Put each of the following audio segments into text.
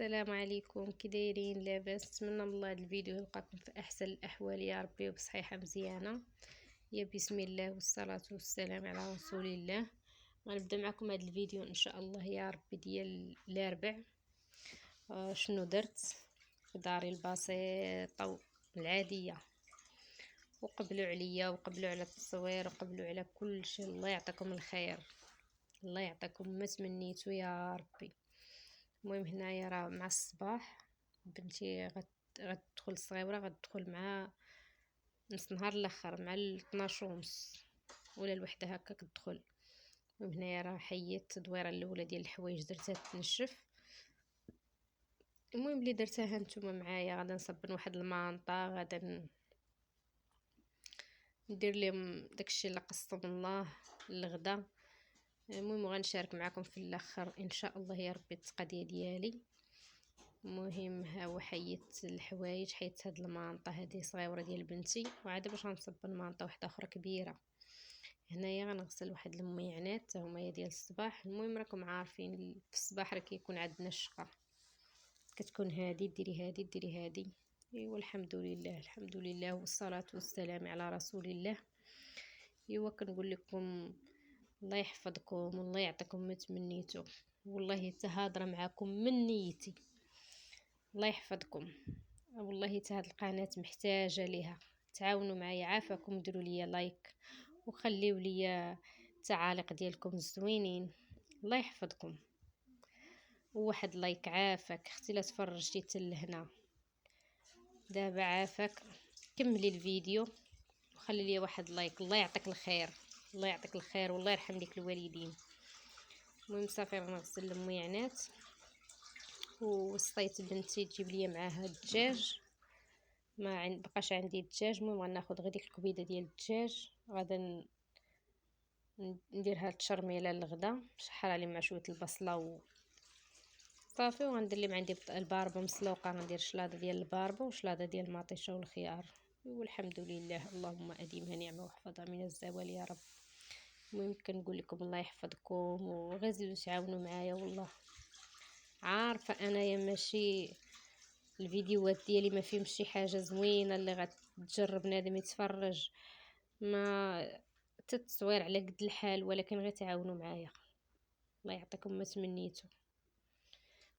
السلام عليكم، كي دايرين؟ لاباس؟ نتمنى من الله هذا الفيديو يلقاكم في احسن الاحوال يا ربي وبصحيحه مزيانه. يا بسم الله والصلاه والسلام على رسول الله. غنبدا معكم هذا الفيديو ان شاء الله يا ربي ديال الاربع. شنو درت في داري البسيطه العاديه، وقبلوا عليا وقبلوا على التصوير وقبلوا على كل شيء. الله يعطيكم الخير، الله يعطيكم ما تمنيتو يا ربي. المهم هنايا راه مع الصباح بنتي غتدخل الصغيره، غتدخل مع نص نهار الاخر مع 12 ونص ولا الوحده هكا كتدخل. المهم هنايا راه حيدت التدويره الاولى ديال الحوايج درتها تنشف. المهم اللي درتها نتوما معايا، غادا نصبن واحد المانطا، غادا ندير لهم داكشي اللي قسم الله الغدا. المهم غنشارك معكم في الاخر ان شاء الله يا ربي التقضيه ديالي. المهم ها هو حيدت الحوايج، حيدت هاد المانطه هذه صغيره ديال بنتي، وعاد باش غنصبن مانطه واحده اخرى كبيره. هنايا غنغسل واحد الميعنات هما ديال الصباح. المهم راكم عارفين في الصباح راه كيكون عندنا الشقه، كتكون هادي ديري هادي ديري هادي. ايوا الحمد لله الحمد لله والصلاه والسلام على رسول الله. ايوا كنقول لكم الله يحفظكم والله يعطيكم ما تمنيتو، والله حتى هضره معكم من نيتي. الله يحفظكم، والله حتى هاد القناه محتاجه ليها. تعاونوا معايا، عافاكم ديروا لي لايك وخليوا لي التعاليق ديالكم الزوينين. الله يحفظكم. وواحد لايك عافاك اختي لا تفرجتي حتى لهنا، دابا عافاك كملي الفيديو وخلي لي واحد لايك. الله يعطيك الخير، الله يعطيك الخير والله يرحم ليك الوالدين. المهم صافي غنغسل الميعنات، ووصيت بنتي تجيب لي معاها الدجاج، ما بقاش عندي الدجاج. المهم غناخذ غير ديك الكبيده ديال الدجاج، غادا نديرها التشرميله للغدا، نشحر عليه مع شويه البصله صافي. وغندير لي عندي الباربه مسلوقه، غندير شلاضه ديال الباربه وشلاضه ديال المطيشه والخيار. والحمد لله، اللهم اديمها نعمه واحفظها من الزوال يا رب. المهم كنقول لكم الله يحفظكم، وغزيروا تعاونوا معايا. والله عارفه انايا ماشي الفيديوهات ديالي ما فيهمش شي حاجه زوينه اللي غتجرب بنادم يتفرج، ما التصوير على قد الحال، ولكن غير تعاونوا معايا. الله يعطيكم ما تمنيتو.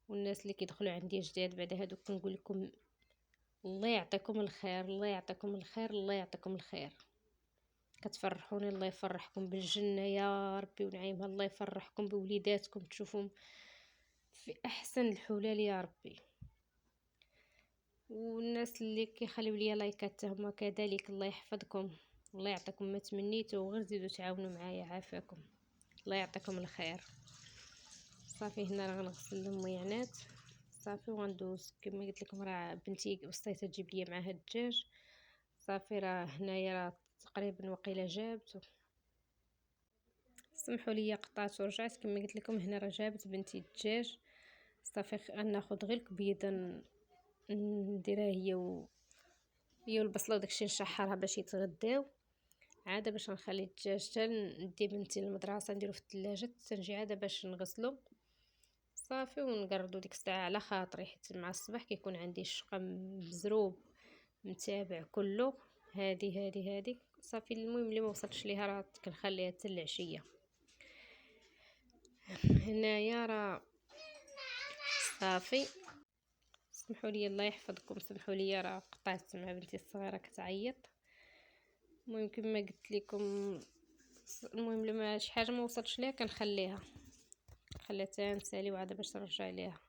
والناس اللي كيدخلوا عندي جداد بعد هادوك كنقول لكم الله يعطيكم الخير، الله يعطيكم الخير، الله يعطيكم الخير. كتفرحوني، الله يفرحكم بالجنه يا ربي ونعيمها. الله يفرحكم بوليداتكم، تشوفهم في احسن الحلال يا ربي. والناس اللي كيخليو لي لايكات هما كذلك، الله يحفظكم، الله يعطيكم ما تمنيتو، وغير زيدوا تعاونوا معايا عافاكم. الله يعطيكم الخير. صافي هنا راه غنغسل الميعنات صافي وغندوز كما قلت لكم. راه بنتي وصيتها تجيب لي معاها الدجاج. صافي راه هنايا راه تقريبا وقيله جابت، سمحوا لي قطعت ورجعت. كما قلت لكم هنا راه جابت بنتي الدجاج. صافي غناخذ غير الكبيده نديرها هي والبصله وداكشي، نشحرها باش يتغداو. عاده باش نخلي الدجاج حتى ندي بنتي للمدرسه نديرو في الثلاجه تنجي عاده باش نغسلو صافي ونقردو ديك الساعه على خاطري، حيت مع الصباح كيكون عندي الشقه مزروب متابع كله. هذه صافي. المهم اللي ما وصلتش ليها راه كنخليها حتى العشيه. هنايا راه صافي. سمحوا لي الله يحفظكم، سمحوا لي راه قطعت مع بنتي الصغيره كتعيط. المهم كما قلت لكم، المهم لما شي حاجه ما وصلتش ليها كنخليها تنسالي وعاد باش نرجع ليها.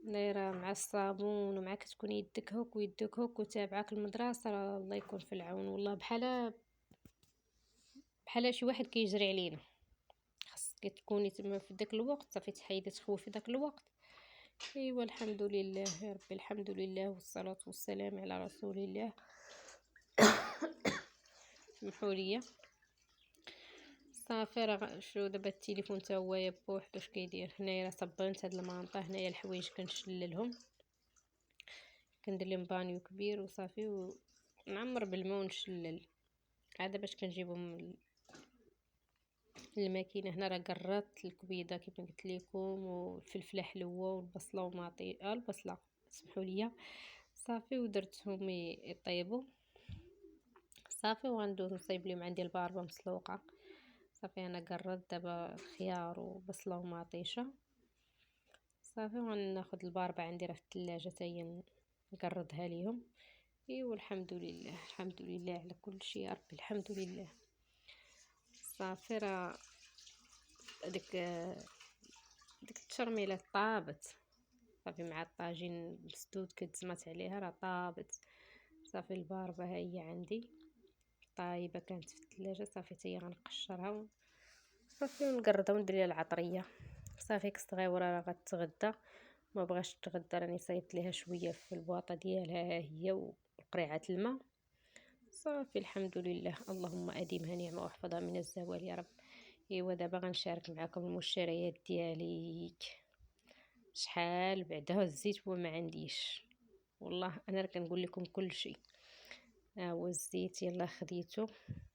دايره مع الصابون ومع كتكون يدك هوك ويدك هوك وتابعاك المدرسه، راه الله يكون في العون. والله بحال شي واحد كيجري علينا، خاصك تكوني تما في داك الوقت صافي تحيدي تخوفي داك الوقت. ايوا الحمد لله يا ربي، الحمد لله والصلاه والسلام على رسول الله. سمحوا لي صافي. راه شو دابا التليفون تا هو بوحدو اش كيدير. هنايا راه صبنت هاد المنطقه، هنايا الحوايج كنشللهم، كندير لهم بانيو كبير وصافي ونعمر بالماء ونشلل عاده باش كنجيبهم الماكينه هنا راه قرات الكبيده كيف ما قلت لكم، والفلفله حلوه والبصله وماطي البصله سمحوا لي صافي، ودرتهم يطيبوا صافي. وغندوز نصايب لهم عندي الباربه مسلوقه صافي. انا قررت دابا الخيار وبصله ومطيشه صافي. وغناخذ الباربه عندي راه في الثلاجه تاهي نقردها ليهم. ايوا الحمد لله الحمد لله على كل شيء يا ربي الحمد لله. صافي راه ديك التشرميله طابت صافي مع الطاجين مسدود كتزمت عليها راه طابت صافي. الباربه ها هي عندي طايبه كانت في الثلاجه صافي، حتى هي غنقشرها صافي ونقردها وندير ليها العطريه صافي. كالصغيوره راه غتغدى، ما بغاش تغدى راني صايبت ليها شويه في البواطه ديالها ها هي وقريعه الماء صافي. الحمد لله اللهم اديمها نعمه واحفظها من الزوال يا رب. ايوا دابا غنشارك معكم المشتريات ديالي. شحال بعدا الزيت وما عنديش والله، انا راه كنقول لكم كل شيء. ها هو الزيت يلا خديته،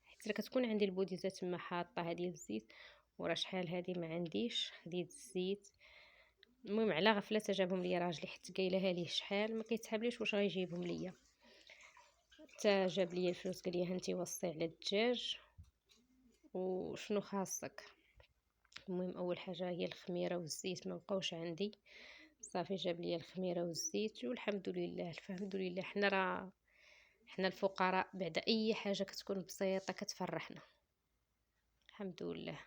حيت راه كتكون عندي البوديزه تما حاطه هذه الزيت، وراه شحال هذه ما عنديش. خديت الزيت المهم على غفله جابهم لي راجلي، حيت قايلها ليه شحال ما كيتحابليش واش غيجيبهم ليا. حتى جاب لي الفلوس قال لي هانتي وصي على الدجاج وشنو خاصك. المهم اول حاجه هي الخميره والزيت ما بقاوش عندي صافي. جاب لي الخميره والزيت والحمد لله الحمد لله. حنا الفقراء بعد اي حاجه كتكون بسيطه كتفرحنا الحمد لله.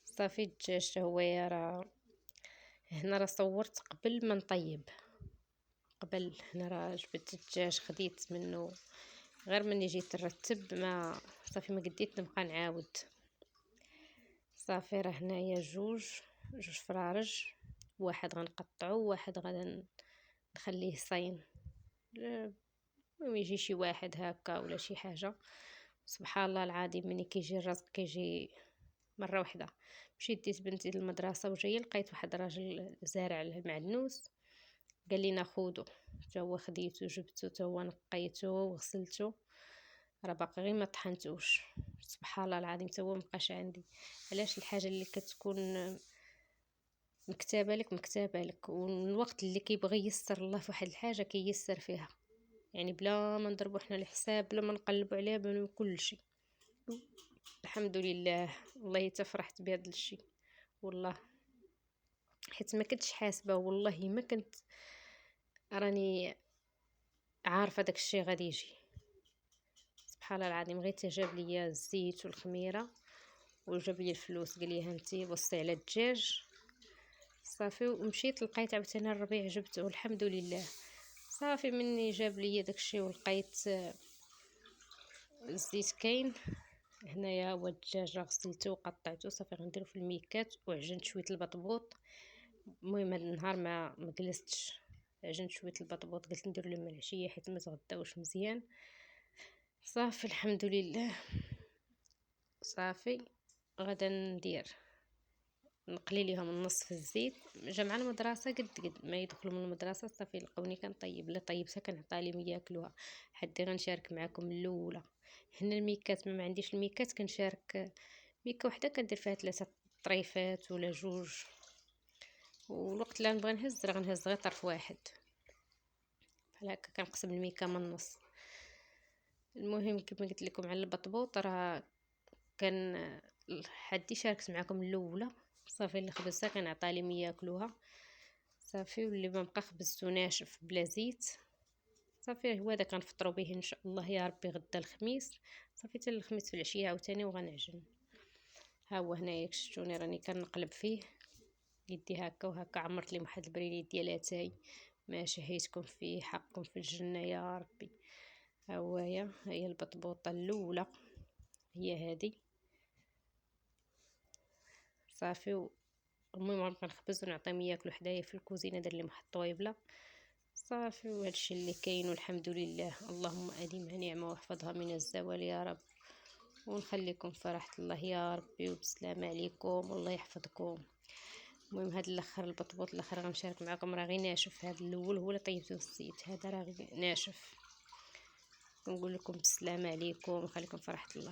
صافي الدجاج هو راه هنا راه صورت قبل ما نطيب، قبل هنا راه جبت الدجاج خديت منه غير مني جيت نرتب ما صافي، ما قديت نبقى نعاود صافي. راه هنايا جوج فرارج، واحد غنقطعو واحد غادا نخليه صاين. ما يجي شي واحد هكا ولا شي حاجه. سبحان الله العظيم ملي كيجي الرزق كيجي مره واحده. مشيت ديت بنتي للمدرسه وجايه لقيت واحد راجل زارع المعدنوس قال لي ناخذو، تا هو خديته جبته تا هو نقيته وغسلته راه باقي غير ما طحنتوش. سبحان الله العظيم تا هو مبقاش عندي. علاش؟ الحاجه اللي كتكون مكتابه لك والوقت اللي كيبغي يسر الله في واحد الحاجه كييسر فيها، يعني بلا ما نضربوا حنا الحساب بلا ما نقلبوا عليه بلا كل شيء. الحمد لله والله تفرحت بهذا الشيء والله، حيت ما كنتش حاسبه والله ما كنت راني عارفه داك الشيء غادي يجي. سبحان الله العظيم غير تجاب لي الزيت والخميره وجاب لي الفلوس قال لي هانتي وصي على الدجاج صافي. ومشيت لقيت عاوتاني الربيع جبته الحمد لله صافي. مني جاب لي داكشي ولقيت الزيت كاين هنايا. هو الدجاج غسلته وقطعته صافي غنديرو في الميكات وعجنت شويه البطبوط. المهم هذا النهار ما جلستش، عجنت شويه البطبوط قلت ندير لهم العشيه حيت ما تغداوش مزيان صافي. الحمد لله صافي. غدا ندير نقلي ليهم النص في الزيت جمع المدرسه قد ما يدخلوا من المدرسه صافي لقوني كنطيب. لا طيبتها كنعطيها لهم ياكلوها. حدي غنشارك معكم الاولى هنا الميكات ما عنديش الميكات كنشارك ميكه وحده كندير فيها 3 طريفات ولا جوج، والوقت اللي نبغي نهز راه غنهز غير طرف واحد بحال هكا كنقسم الميكه من النص. المهم كما قلت لكم على البطبوط راه كان حدي شاركت معكم الاولى صافي. اللي خبزتها كنعطيها لهم ياكلوها صافي، واللي ما بقى خبزته ناشف بلا زيت صافي. هو هذا كنفطروا به ان شاء الله يا ربي غدا الخميس صافي. حتى الخميس في العشيه عاوتاني وغنعجن. ها هو هنايا شفتوني راني كنقلب فيه يدي هكا وهكا. عمرت لي واحد البريد ديال اتاي ما شهيتكم فيه حقكم في الجنه يا ربي. ها هي البطبوطه الاولى هي هذه صافي. المهم غنبقى نخبز ونعطيهم ياكلوا حدايا في الكوزينه دير لهم واحد الطويبله صافي. وهادشي اللي كاين والحمد لله. اللهم اديمها نعمه واحفظها من الزوال يا رب، ونخليكم في فرحة الله يا ربي وبسلامة عليكم والله يحفظكم. المهم هاد الاخر البطبوط الاخر غنشارك معكم راه غير ناشف. هاد الاول هو اللي طيبته في الزيت، هذا راه ناشف. نقول لكم بسلامة عليكم وخليكم في فرحة الله.